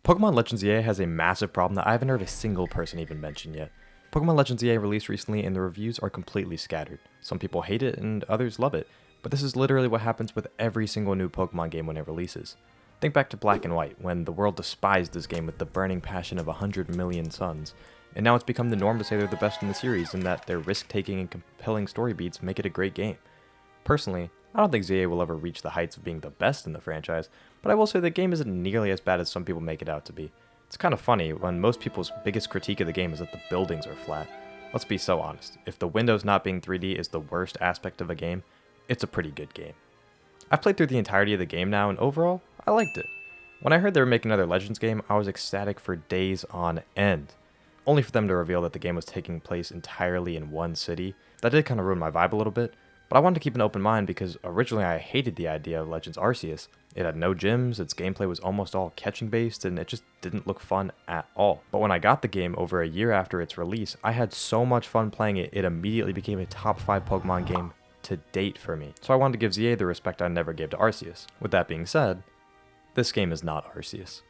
Pokemon Legends EA has a massive problem that I haven't heard a single person even mention yet. Pokemon Legends EA released recently and the reviews are completely scattered. Some people hate it and others love it, but this is literally what happens with every single new Pokemon game when it releases. Think back to Black and White, when the world despised this game with the burning passion of 100 million suns, and now it's become the norm to say they're the best in the series and that their risk-taking and compelling story beats make it a great game. Personally, I don't think ZA will ever reach the heights of being the best in the franchise, but I will say the game isn't nearly as bad as some people make it out to be. It's kind of funny when most people's biggest critique of the game is that the buildings are flat. Let's be so honest, if the windows not being 3D is the worst aspect of a game, it's a pretty good game. I've played through the entirety of the game now and overall, I liked it. When I heard they were making another Legends game, I was ecstatic for days on end. Only for them to reveal that the game was taking place entirely in one city. That did kind of ruin my vibe a little bit, but I wanted to keep an open mind because originally I hated the idea of Legends Arceus. It had no gyms, its gameplay was almost all catching based, and it just didn't look fun at all. But when I got the game over a year after its release, I had so much fun playing it, it immediately became a top 5 Pokemon game to date for me. So I wanted to give ZA the respect I never gave to Arceus. With that being said, this game is not Arceus.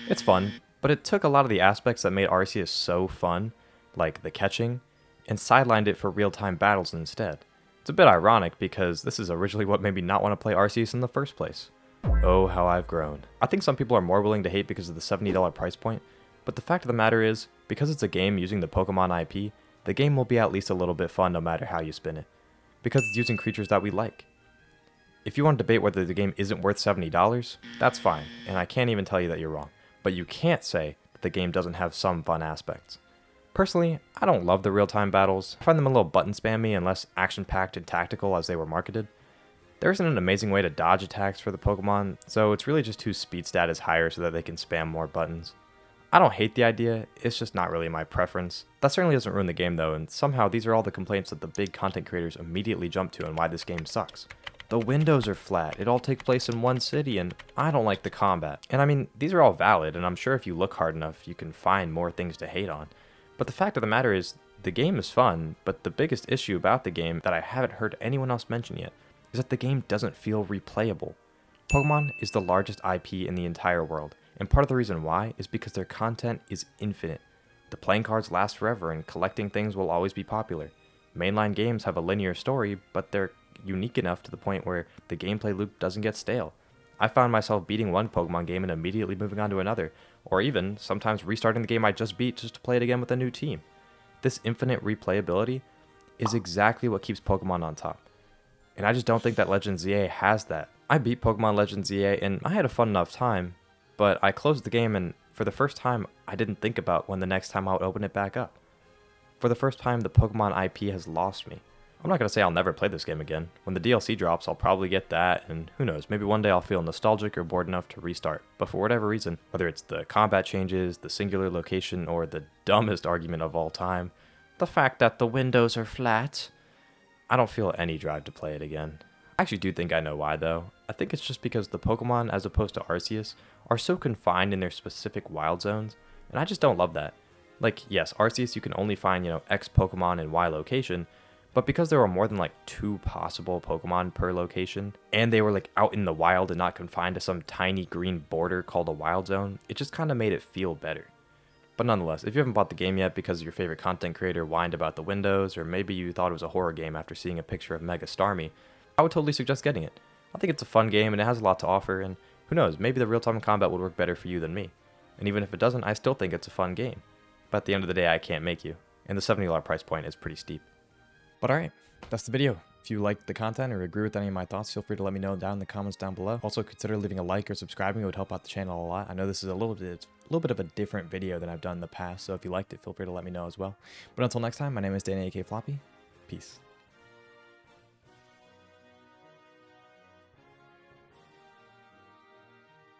It's fun, but it took a lot of the aspects that made Arceus so fun, like the catching, and sidelined it for real-time battles instead. It's a bit ironic because this is originally what made me not want to play Arceus in the first place. Oh, how I've grown. I think some people are more willing to hate because of the $70 price point, but the fact of the matter is, because it's a game using the Pokemon IP, the game will be at least a little bit fun no matter how you spin it. Because it's using creatures that we like. If you want to debate whether the game isn't worth $70, that's fine, and I can't even tell you that you're wrong. But you can't say that the game doesn't have some fun aspects. Personally, I don't love the real-time battles. I find them a little button spammy and less action-packed and tactical as they were marketed. There isn't an amazing way to dodge attacks for the Pokemon, so it's really just whose speed stat is higher so that they can spam more buttons. I don't hate the idea, it's just not really my preference. That certainly doesn't ruin the game though, and somehow these are all the complaints that the big content creators immediately jump to and why this game sucks. The windows are flat, it all takes place in one city, and I don't like the combat. And I mean, these are all valid, and I'm sure if you look hard enough, you can find more things to hate on. But the fact of the matter is, the game is fun, but the biggest issue about the game that I haven't heard anyone else mention yet is that the game doesn't feel replayable. Pokemon is the largest IP in the entire world, and part of the reason why is because their content is infinite. The playing cards last forever, and collecting things will always be popular. Mainline games have a linear story, but they're unique enough to the point where the gameplay loop doesn't get stale. I found myself beating one Pokemon game and immediately moving on to another, or even sometimes restarting the game I just beat just to play it again with a new team. This infinite replayability is exactly what keeps Pokemon on top. And I just don't think that Legends ZA has that. I beat Pokemon Legends ZA and I had a fun enough time, but I closed the game and for the first time I didn't think about when the next time I would open it back up. For the first time the Pokemon IP has lost me. I'm not going to say I'll never play this game again. When the DLC drops, I'll probably get that, and who knows, maybe one day I'll feel nostalgic or bored enough to restart. But for whatever reason, whether it's the combat changes, the singular location, or the dumbest argument of all time, the fact that the windows are flat, I don't feel any drive to play it again. I actually do think I know why though. I think it's just because the Pokemon, as opposed to Arceus, are so confined in their specific wild zones, and I just don't love that. Like, yes, Arceus you can only find, X Pokemon in Y location, but because there were more than like 2 possible Pokemon per location, and they were like out in the wild and not confined to some tiny green border called a wild zone, it just kind of made it feel better. But nonetheless, if you haven't bought the game yet because your favorite content creator whined about the windows, or maybe you thought it was a horror game after seeing a picture of Mega Starmie, I would totally suggest getting it. I think it's a fun game and it has a lot to offer, and who knows, maybe the real-time combat would work better for you than me. And even if it doesn't, I still think it's a fun game. But at the end of the day, I can't make you, and the $70 price point is pretty steep. But alright, that's the video. If you liked the content or agree with any of my thoughts, feel free to let me know down in the comments down below. Also, consider leaving a like or subscribing. It would help out the channel a lot. I know this is a little bit of a different video than I've done in the past, so if you liked it, feel free to let me know as well. But until next time, my name is Danny, aka Floppy. Peace.